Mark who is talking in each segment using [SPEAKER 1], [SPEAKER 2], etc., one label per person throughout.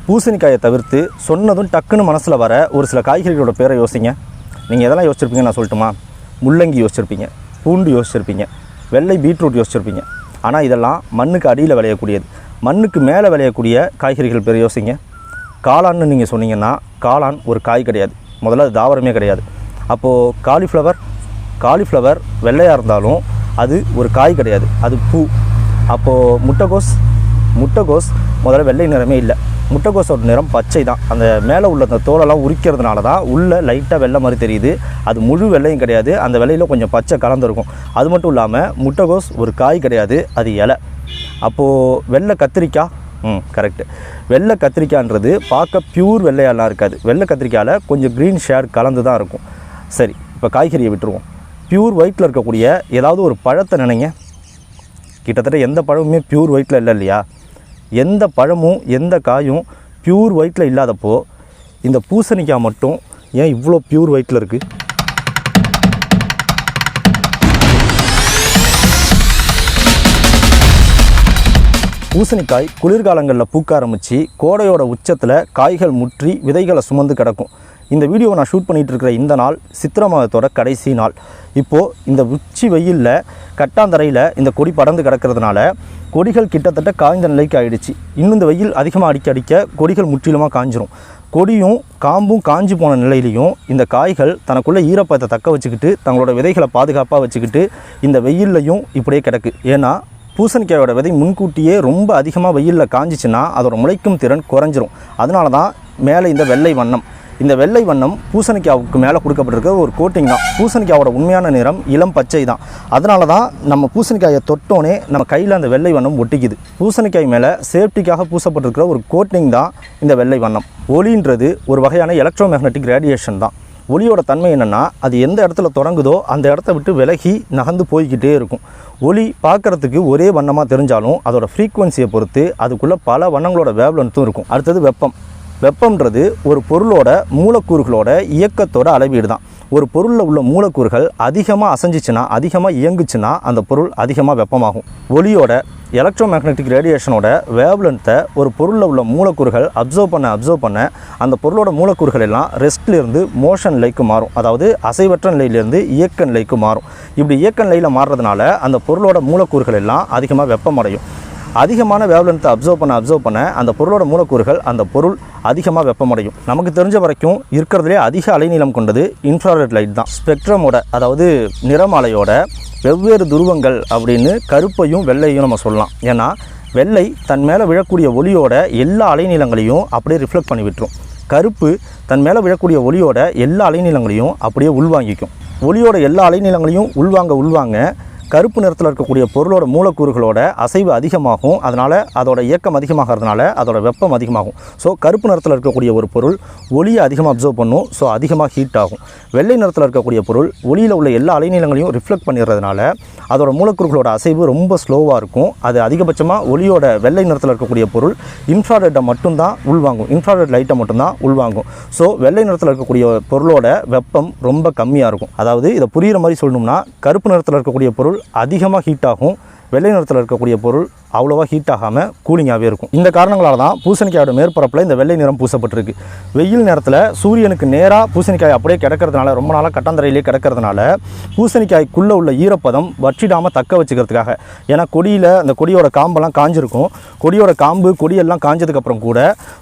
[SPEAKER 1] பூசணிக்காயை தவிர்த்து சொன்னதும் டக்குன்னு மனசில் வர ஒரு சில காய்கறிகளோட பேரை யோசிங்க. நீங்கள் எதெல்லாம் யோசிச்சிருப்பீங்க நான் சொல்லட்டுமா? முள்ளங்கி யோசிச்சிருப்பீங்க, பூண்டு யோசிச்சிருப்பீங்க, வெள்ளை பீட்ரூட் யோசிச்சிருப்பீங்க. ஆனால் இதெல்லாம் மண்ணுக்கு அடியில் விளையக்கூடியது. மண்ணுக்கு மேலே விளையக்கூடிய காய்கறிகள் பேர் யோசிங்க. காளான்னு நீங்கள் சொன்னீங்கன்னா காளான் ஒரு காய் கிடையாது, முதல்ல அது தாவரமே கிடையாது. அப்போது காலிஃப்ளவர் வெள்ளையாக இருந்தாலும் அது ஒரு காய் கிடையாது, அது பூ. அப்போது முட்டைகோஸ் முதல்ல வெள்ளை நிறமே இல்லை, முட்டைகோஸோட நிறம் பச்சை தான். அந்த மேலே உள்ள அந்த தோலெல்லாம் உரிக்கிறதுனால தான் உள்ளே லைட்டாக வெள்ளை மாதிரி தெரியுது. அது முழு வெள்ளையும் கிடையாது, அந்த வெள்ளையில் கொஞ்சம் பச்சை கலந்துருக்கும். அது மட்டும் இல்லாமல் முட்டைகோஸ் ஒரு காய் கிடையாது, அது இலை. அப்போது வெள்ளை கத்திரிக்காய், கரெக்டு. வெள்ளை கத்திரிக்காய்ன்றது பார்க்க பியூர் வெள்ளையாலாம் இருக்காது. வெள்ளை கத்திரிக்காயில் கொஞ்சம் க்ரீன் ஷேட் கலந்து தான் இருக்கும். சரி, இப்போ காய்கறியை விட்டுருவோம். பியூர் ஒயிட்டில் இருக்கக்கூடிய ஏதாவது ஒரு பழத்தை நினைங்க. கிட்டத்தட்ட எந்த பழமுமே பியூர் ஒயிட்டில் இல்லை இல்லையா? எந்த பழமும் எந்த காயும் பியூர் ஒயிட்டில் இல்லாதப்போ இந்த பூசணிக்காய் மட்டும் ஏன் இவ்வளோ பியூர் ஒயிட்டில் இருக்குது? பூசணிக்காய் குளிர்காலங்களில் பூக்க ஆரம்பித்து கோடையோட உச்சத்தில் காய்கள் முற்றி விதைகளை சுமந்து கிடக்கும். இந்த வீடியோவை நான் ஷூட் பண்ணிகிட்டு இருக்கிற இந்த நாள் சித்திரை மாதத்தோட கடைசி நாள். இப்போது இந்த உச்சி வெயிலில் கட்டாந்தரையில் இந்த கொடி படர்ந்து கிடக்கிறதுனால கொடிகள் கிட்டத்தட்ட காய்ந்த நிலைக்கு ஆகிடுச்சு. இன்னும் இந்த வெயில் அதிகமாக அடிக்க கொடிகள் முற்றிலுமாக காஞ்சிரும். கொடியும் காம்பும் காஞ்சி போன நிலையிலையும் இந்த காய்கள் தனக்குள்ளே ஈரப்பதத்தை தக்க வச்சுக்கிட்டு தங்களோட விதைகளை பாதுகாப்பாக வச்சுக்கிட்டு இந்த வெயில்லையும் இப்படியே கிடக்கு. ஏன்னா பூசணிக்காயோட விதை முன்கூட்டியே ரொம்ப அதிகமாக வெயிலில் காஞ்சிச்சுன்னா அதோட முளைக்கும் திறன் குறைஞ்சிரும். அதனால தான் மேலே இந்த வெள்ளை வண்ணம். இந்த வெள்ளை வண்ணம் பூசணிக்காவுக்கு மேலே கொடுக்கப்பட்டிருக்க ஒரு கோட்டிங் தான். பூசணிக்காவோட உண்மையான நிறம் இளம் பச்சை தான். அதனால தான் நம்ம பூசணிக்காயை தொட்டோன்னே நம்ம கையில் அந்த வெள்ளை வண்ணம் ஒட்டிக்குது. பூசணிக்காய் மேலே சேஃப்டிக்காக பூசப்பட்டிருக்கிற ஒரு கோட்டிங் தான் இந்த வெள்ளை வண்ணம். ஒளின்றது ஒரு வகையான எலக்ட்ரோ மேக்னட்டிக் ரேடியேஷன் தான். ஒளியோட தன்மை என்னென்னா அது எந்த இடத்துல தொடங்குதோ அந்த இடத்த விட்டு விலகி நகர்ந்து போய்கிட்டே இருக்கும். ஒளி பார்க்குறதுக்கு ஒரே வண்ணமாக தெரிஞ்சாலும் அதோட ஃப்ரீக்குவன்சியை பொறுத்து அதுக்குள்ளே பல வண்ணங்களோட வேவ்லென்த்தும் இருக்கும். அடுத்தது வெப்பம்ன்றது ஒரு பொருளோட மூலக்கூறுகளோட இயக்கத்தோட அளவீடு தான். ஒரு பொருளில் உள்ள மூலக்கூறுகள் அதிகமாக அசைஞ்சிச்சுன்னா அதிகமாக இயங்குச்சுன்னா அந்த பொருள் அதிகமாக வெப்பமாகும். ஒளியோட எலக்ட்ரோ மேக்னட்டிக் ரேடியேஷனோட வேவ்லென்த்தை ஒரு பொருளில் உள்ள மூலக்கூறுகள் அப்சர்வ் பண்ண அந்த பொருளோட மூலக்கூறுகள் எல்லாம் ரெஸ்ட்லேருந்து மோஷன் நிலைக்கு மாறும். அதாவது அசைவற்ற நிலையிலேருந்து இயக்க நிலைக்கு மாறும். இப்படி இயக்க நிலையில் மாறுறதுனால அந்த பொருளோட மூலக்கூறுகள் எல்லாம் அதிகமாக வெப்பமடையும். அதிகமான வேவ்லென்த்தை அப்சர்வ் பண்ண அந்த பொருளோட மூலக்கூறுகள் அந்த பொருள் அதிகமாக வெப்பமடையும். நமக்கு தெரிஞ்ச வரைக்கும் இருக்கிறதுலே அதிக அலைநீளம் கொண்டது இன்ஃப்ராரெட் லைட் தான். ஸ்பெக்ட்ரமோட அதாவது நிறமாலையோட வெவ்வேறு துருவங்கள் அப்படின்னு கருப்பையும் வெள்ளையும் நம்ம சொல்லலாம். ஏன்னா வெள்ளை தன் மேலே விழக்கூடிய ஒளியோட எல்லா அலைநீளங்களையும் அப்படியே ரிஃப்ளெக்ட் பண்ணி விட்டுரும். கருப்பு தன் மேலே விழக்கூடிய ஒளியோட எல்லா அலைநீளங்களையும் அப்படியே உள்வாங்கிக்கும். ஒளியோட எல்லா அலைநீளங்களையும் உள்வாங்க கருப்பு நிறத்தில் இருக்கக்கூடிய பொருளோட மூலக்கூறுகளோட அசைவு அதிகமாகும். அதனால் அதோட இயக்கம் அதிகமாகிறதுனால அதோட வெப்பம் அதிகமாகும். ஸோ கருப்பு நிறத்தில் இருக்கக்கூடிய ஒரு பொருள் ஒளியை அதிகமாக அப்சர்வ் பண்ணும். ஸோ அதிகமாக ஹீட் ஆகும். வெள்ளை நிறத்தில் இருக்கக்கூடிய பொருள் ஒளியில் உள்ள எல்லா அலைநீளங்களையும் ரிஃப்ளெக்ட் பண்ணிடுறதுனால அதோட மூலக்கூறுகளோட அசைவு ரொம்ப ஸ்லோவாக இருக்கும். அது அதிகபட்சமாக ஒளியோட வெள்ளை நிறத்தில் இருக்கக்கூடிய பொருள் இன்ஃப்ராரெட்டை மட்டும்தான் உள்வாங்கும், இன்ஃப்ராரெட் லைட்டை மட்டும்தான் உள்வாங்கும். ஸோ வெள்ளை நிறத்தில் இருக்கக்கூடிய பொருளோட வெப்பம் ரொம்ப கம்மியாக இருக்கும். அதாவது இதை புரிகிற மாதிரி சொல்லணும்னா கருப்பு நிறத்தில் இருக்கக்கூடிய பொருள் அதிகமாக ஹீட் ஆகும், வெள்ளை நிறத்தில் இருக்கக்கூடிய பொருள் அவ்வளோவா ஹீட் ஆகாமல் கூலிங்காகவே இருக்கும். இந்த காரணங்களால் தான் பூசணிக்காயோட மேற்பரப்பில் இந்த வெள்ளை நிறம் பூசப்பட்டிருக்கு. வெயில் நேரத்தில் சூரியனுக்கு நேராக பூசணிக்காய் அப்படியே கிடக்கிறதுனால ரொம்ப நாளாக கட்டாந்தரையிலே கிடக்கிறதுனால பூசணிக்காய்க்குள்ளே உள்ள ஈரப்பதம் வற்றிடாமல் தக்க வச்சுக்கிறதுக்காக. ஏன்னா கொடியில் அந்த கொடியோட காம்பெல்லாம் காஞ்சிருக்கும். கொடியோட காம்பு கொடியெல்லாம் காஞ்சதுக்கப்புறம் கூட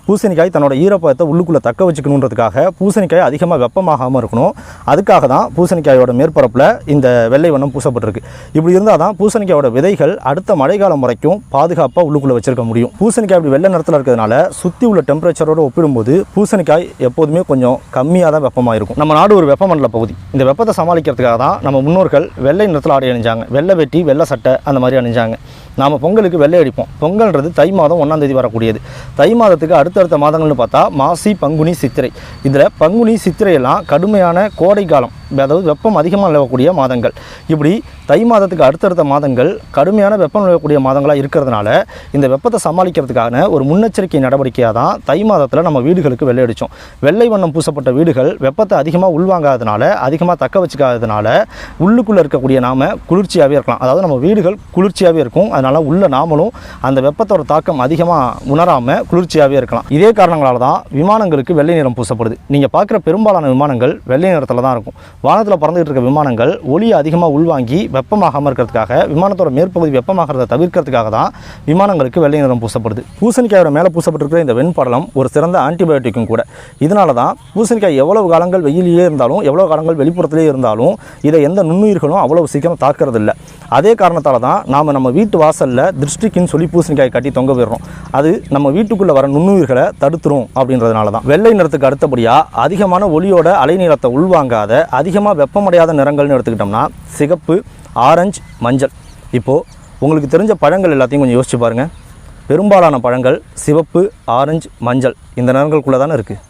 [SPEAKER 1] பூசணிக்காய் தன்னோட ஈரப்பதத்தை உள்ளுக்குள்ளே தக்க வச்சுக்கணுன்றதுக்காக பூசணிக்காய் அதிகமாக வெப்பமாகாமல் இருக்கணும். அதுக்காக தான் பூசணிக்காயோட மேற்பரப்பில் இந்த வெள்ளை வண்ணம் பூசப்பட்டிருக்கு. இப்படி இருந்தால் தான் பூசணிக்காயோட விதைகள் அடுத்த மழைக்காலம் வரைக்கும் பாதுகாப்பாக உள்ளுக்குள்ளே வச்சிருக்க முடியும். பூசணிக்காய் அப்படி வெள்ளை நிறத்தில் இருக்கிறதுனால சுற்றி உள்ள டெம்பரேச்சரோடு ஒப்பிடும்போது பூசணிக்காய் எப்போதுமே கொஞ்சம் கம்மியாக தான் வெப்பமாக இருக்கும். நம்ம நாடு ஒரு வெப்பமண்டல பகுதி. இந்த வெப்பத்தை சமாளிக்கிறதுக்காக தான் நம்ம முன்னோர்கள் வெள்ளை நிறத்தில் ஆடை அணிஞ்சாங்க. வெள்ளை வெட்டி வெள்ளை சட்டை அந்த மாதிரி அணிஞ்சாங்க. நாம் பொங்கலுக்கு வெள்ளை அடிப்போம். பொங்கல்ன்றது தை மாதம் 1ஆம் தேதி வரக்கூடியது. தை மாதத்துக்கு அடுத்தடுத்த மாதங்கள்னு பார்த்தா மாசி, பங்குனி, சித்திரை. இதில் பங்குனி, சித்திரையெல்லாம் கடுமையான கோடை காலம், அதாவது வெப்பம் அதிகமாக நிலவக்கூடிய மாதங்கள். இப்படி தை மாதத்துக்கு அடுத்தடுத்த மாதங்கள் கடுமையான வெப்பம் நிலவக்கூடிய மாதங்களாக இருக்கிறதுனால இந்த வெப்பத்தை சமாளிக்கிறதுக்கான ஒரு முன்னெச்சரிக்கை நடவடிக்கையாக தான் தை மாதத்தில் நம்ம வீடுகளுக்கு வெள்ளை அடித்தோம். வெள்ளை வண்ணம் பூசப்பட்ட வீடுகள் வெப்பத்தை அதிகமாக உள்வாங்காததுனால, அதிகமாக தக்க வச்சுக்காததுனால உள்ளுக்குள்ளே இருக்கக்கூடிய நாம் குளிர்ச்சியாகவே இருக்கலாம். அதாவது நம்ம வீடுகள் குளிர்ச்சியாகவே இருக்கும். அதனால் அதனால் உள்ள நாமளும் அந்த வெப்பத்தோட தாக்கம் அதிகமாக உணராமல் குளிர்ச்சியாகவே இருக்கலாம். இதே காரணங்களால் தான் விமானங்களுக்கு வெள்ளை நிறம் பூசப்படுது. நீங்கள் பார்க்குற பெரும்பாலான விமானங்கள் வெள்ளை நிறத்தில் தான் இருக்கும். வானத்தில் பறந்துகிட்டு இருக்க விமானங்கள் ஒளியை அதிகமாக உள்வாங்கி வெப்பமாகாமல் இருக்கிறதுக்காக, விமானத்தோட மேற்பகுதி வெப்பமாகிறத தவிர்க்கிறதுக்காக தான் விமானங்களுக்கு வெள்ளை நிறம் பூசப்படுது. பூசணிக்காயோட மேலே பூசப்பட்டிருக்கிற இந்த வெண்படலம் ஒரு சிறந்த ஆன்டிபயோட்டிக்கும் கூட. இதனால தான் பூசணிக்காய் எவ்வளவு காலங்கள் வெயிலே இருந்தாலும், எவ்வளோ காலங்கள் வெளிப்புறத்திலே இருந்தாலும் இதை எந்த நுண்ணுயிர்களும் அவ்வளவு சீக்கிரம் தாக்குறது இல்லை. அதே காரணத்தால் தான் நாம் நம்ம வீட்டு வாசலில் திருஷ்டிக்குன்னு சொல்லி பூசணிக்காய் கட்டி தொங்க விடுறோம். அது நம்ம வீட்டுக்குள்ளே வர நுண்ணுயிர்களை தடுத்துரும் அப்படின்றதுனால தான். வெள்ளை நிறத்துக்கு அடுத்தபடியாக அதிகமான ஒளியோட அலைநீளத்தை உள்வாங்காத, அதிகமாக வெப்பமடையாத நிறங்கள்னு எடுத்துக்கிட்டோம்னா சிகப்பு, ஆரஞ்சு, மஞ்சள். இப்போது உங்களுக்கு தெரிஞ்ச பழங்கள் எல்லாத்தையும் கொஞ்சம் யோசிச்சு பாருங்கள். பெரும்பாலான பழங்கள் சிவப்பு, ஆரஞ்சு, மஞ்சள் இந்த நிறங்களுக்குள்ளே தானே இருக்குது.